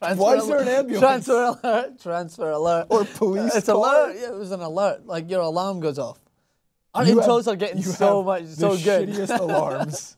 Why is there an ambulance? Transfer alert. Transfer alert. Or police It's car? alert. Yeah, it was an alert. Like your alarm goes off. Our intros are getting so good. The shittiest alarms.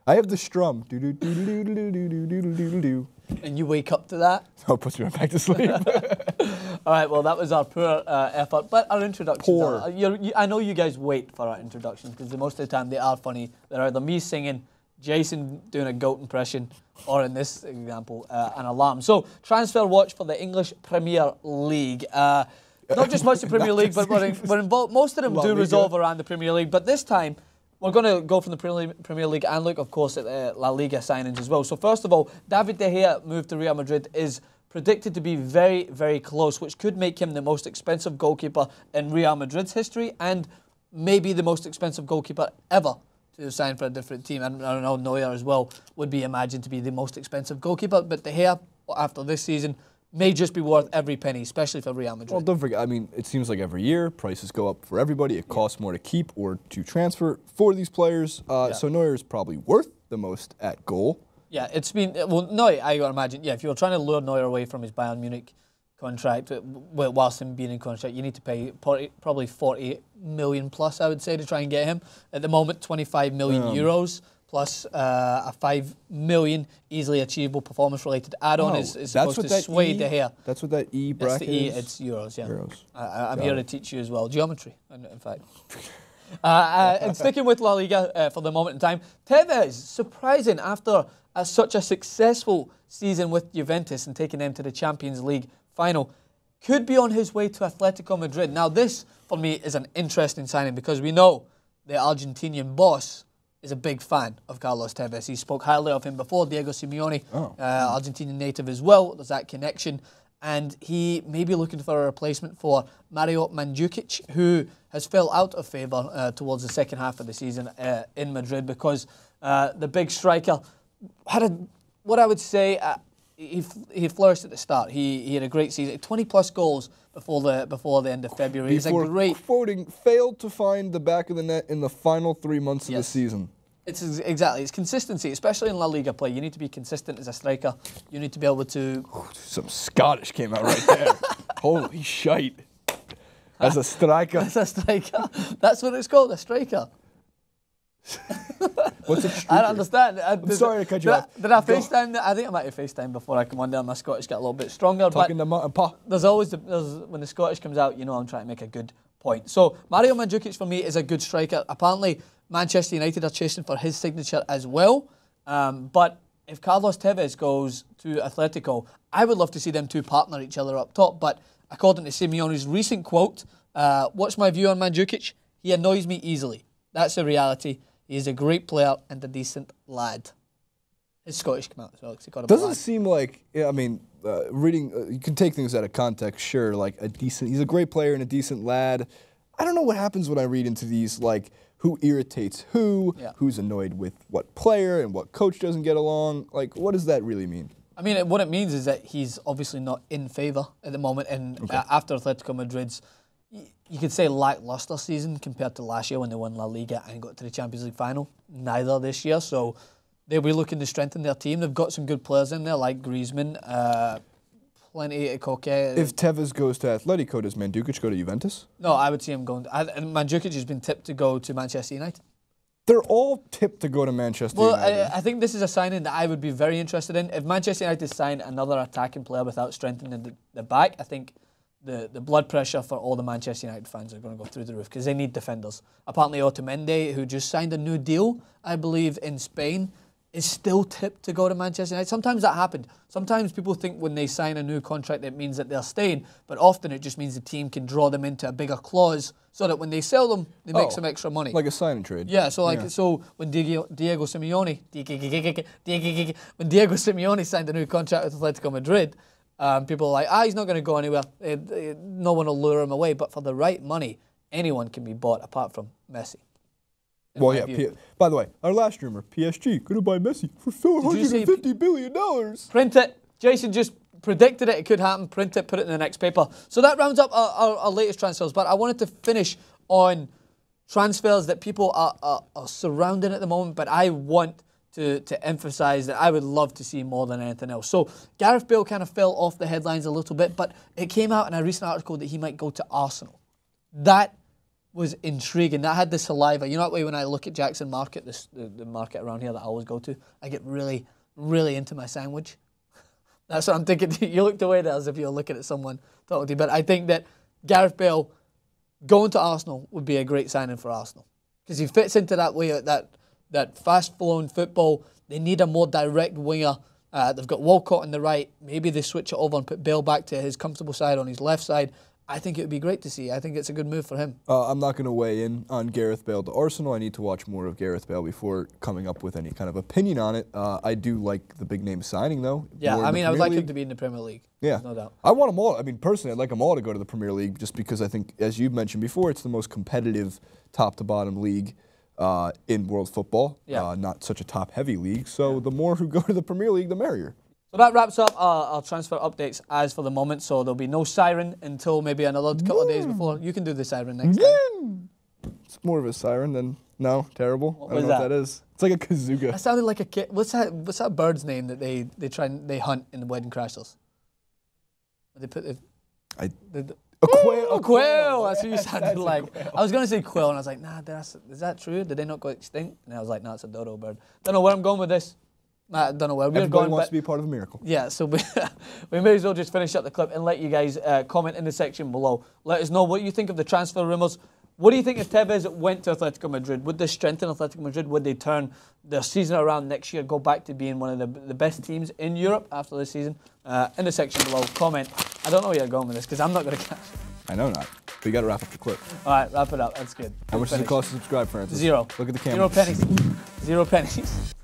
I have the strum. Do do do do do do do do do do. And you wake up to that. Oh, puts me back to sleep. All right, well, that was our poor effort, but our introductions are... I know you guys wait for our introductions because most of the time they are funny. They're either me singing, Jason doing a goat impression, or in this example, an alarm. So, transfer watch for the English Premier League. Not just much the Premier League, but we're involved. Most of them do resolve around the Premier League, but this time we're going to go from the Premier League and look, of course, at La Liga signings as well. So, first of all, David De Gea move to Real Madrid is predicted to be very, very close, which could make him the most expensive goalkeeper in Real Madrid's history and maybe the most expensive goalkeeper ever to sign for a different team. And I don't know, Neuer as well would be imagined to be the most expensive goalkeeper, but De Gea, after this season, may just be worth every penny, especially for Real Madrid. Well, don't forget, I mean, it seems like every year prices go up for everybody. It costs more to keep or to transfer for these players. So Neuer is probably worth the most at goal. Yeah, it's been... Well, no, I gotta imagine, yeah, if you're trying to lure Neuer away from his Bayern Munich contract, whilst him being in contract, you need to pay probably 40 million plus, I would say, to try and get him. At the moment, 25 million euros plus a 5 million easily achievable performance-related add-on is supposed to sway De Gea. That's what that E bracket is? It's euros, yeah. Euros. I'm here to teach you as well. Geometry, in fact. And sticking with La Liga for the moment in time, Tevez, surprising after such a successful season with Juventus and taking them to the Champions League final, could be on his way to Atletico Madrid. Now this, for me, is an interesting signing because we know the Argentinian boss is a big fan of Carlos Tevez. He spoke highly of him before, Diego Simeone, Argentinian native as well. There's that connection. And he may be looking for a replacement for Mario Mandzukic, who has fell out of favour towards the second half of the season in Madrid because the big striker had what I would say, he flourished at the start. He had a great season, 20-plus goals before the end of February. He's a great... quoting, failed to find the back of the net in the final 3 months of the season. It's consistency, especially in La Liga play. You need to be consistent as a striker. You need to be able to... Some Scottish came out right there. Holy shite. As a striker. As a striker. That's what it's called, a striker. What's a striker? I don't understand. I'm sorry to cut you off. Did I FaceTime? I think I might have FaceTime before I come on there. My Scottish got a little bit stronger. Talking to Martin Pa. There's always, when the Scottish comes out, you know I'm trying to make a good point. So, Mario Mandzukic for me is a good striker. Apparently, Manchester United are chasing for his signature as well. But if Carlos Tevez goes to Atletico, I would love to see them two partner each other up top. But according to Simeone's recent quote, what's my view on Mandzukic? He annoys me easily. That's the reality. He is a great player and a decent lad. His Scottish come out as well. Doesn't seem like, I mean, reading, you can take things out of context, sure, like he's a great player and a decent lad. I don't know what happens when I read into these, like, who irritates who, who's annoyed with what player and what coach doesn't get along. Like, what does that really mean? I mean, what it means is that he's obviously not in favour at the moment. And after Atletico Madrid's, you could say, lacklustre season compared to last year when they won La Liga and got to the Champions League final. Neither this year. So they'll be looking to strengthen their team. They've got some good players in there like Griezmann, plenty of Koke. If Tevez goes to Atletico, does Mandzukic go to Juventus? No, I would see him going. And Mandzukic has been tipped to go to Manchester United. They're all tipped to go to Manchester United. Well, I think this is a signing that I would be very interested in. If Manchester United sign another attacking player without strengthening the back, I think the blood pressure for all the Manchester United fans are going to go through the roof because they need defenders. Apparently, Otamendi, who just signed a new deal, I believe, in Spain, is still tipped to go to Manchester United. Sometimes that happened. Sometimes people think when they sign a new contract, it means that they're staying, but often it just means the team can draw them into a bigger clause so that when they sell them, they make some extra money. Like a sign and trade. Yeah, so so when Diego Simeone signed a new contract with Atletico Madrid, people are like, he's not going to go anywhere. No one will lure him away. But for the right money, anyone can be bought apart from Messi. Well, yeah. By the way, our last rumor, PSG going to buy Messi for $450 billion. Print it. Jason just predicted it. It could happen. Print it. Put it in the next paper. So that rounds up our latest transfers. But I wanted to finish on transfers that people are surrounding at the moment. But I want to emphasise that I would love to see more than anything else. So Gareth Bale kind of fell off the headlines a little bit, but it came out in a recent article that he might go to Arsenal. That was intriguing. That had the saliva. You know that way when I look at Jackson Market, the market around here that I always go to, I get really, really into my sandwich. That's what I'm thinking. You looked away there as if you're looking at someone talking to you. But I think that Gareth Bale going to Arsenal would be a great signing for Arsenal because he fits into that way, that fast-flowing football. They need a more direct winger. They've got Walcott on the right. Maybe they switch it over and put Bale back to his comfortable side on his left side. I think it would be great to see. I think it's a good move for him. I'm not going to weigh in on Gareth Bale to Arsenal. I need to watch more of Gareth Bale before coming up with any kind of opinion on it. I do like the big name signing, though. Yeah, I mean, I would like him to be in the Premier League. Yeah. No doubt. I want them all. I mean, personally, I'd like them all to go to the Premier League just because I think, as you mentioned before, it's the most competitive top-to-bottom league in world football. Yeah. Not such a top-heavy league. So the more who go to the Premier League, the merrier. So that wraps up our transfer updates as for the moment. So there'll be no siren until maybe another couple of days before. You can do the siren next time. It's more of a siren than no, terrible. I don't know what that is. It's like a kazooga. That sounded like a kid. What's that bird's name that they hunt in the Wedding Crashers? They put a quail. A quail. That's what you sounded like. I was gonna say quail, and I was like, nah, is that true? Did they not go extinct? And I was like, no, it's a dodo bird. Don't know where I'm going with this. I don't know where we're going. Everybody wants to be part of a miracle. Yeah, so we may as well just finish up the clip and let you guys comment in the section below. Let us know what you think of the transfer rumours. What do you think if Tevez went to Atletico Madrid? Would this strengthen Atletico Madrid? Would they turn their season around next year, go back to being one of the best teams in Europe after this season? In the section below, comment. I don't know where you're going with this because I'm not going to catch it. I know not. But you got to wrap up the clip. All right, wrap it up. That's good. How much does it cost to subscribe, Francis? Zero. Look at the camera. 0 pennies. 0 pennies.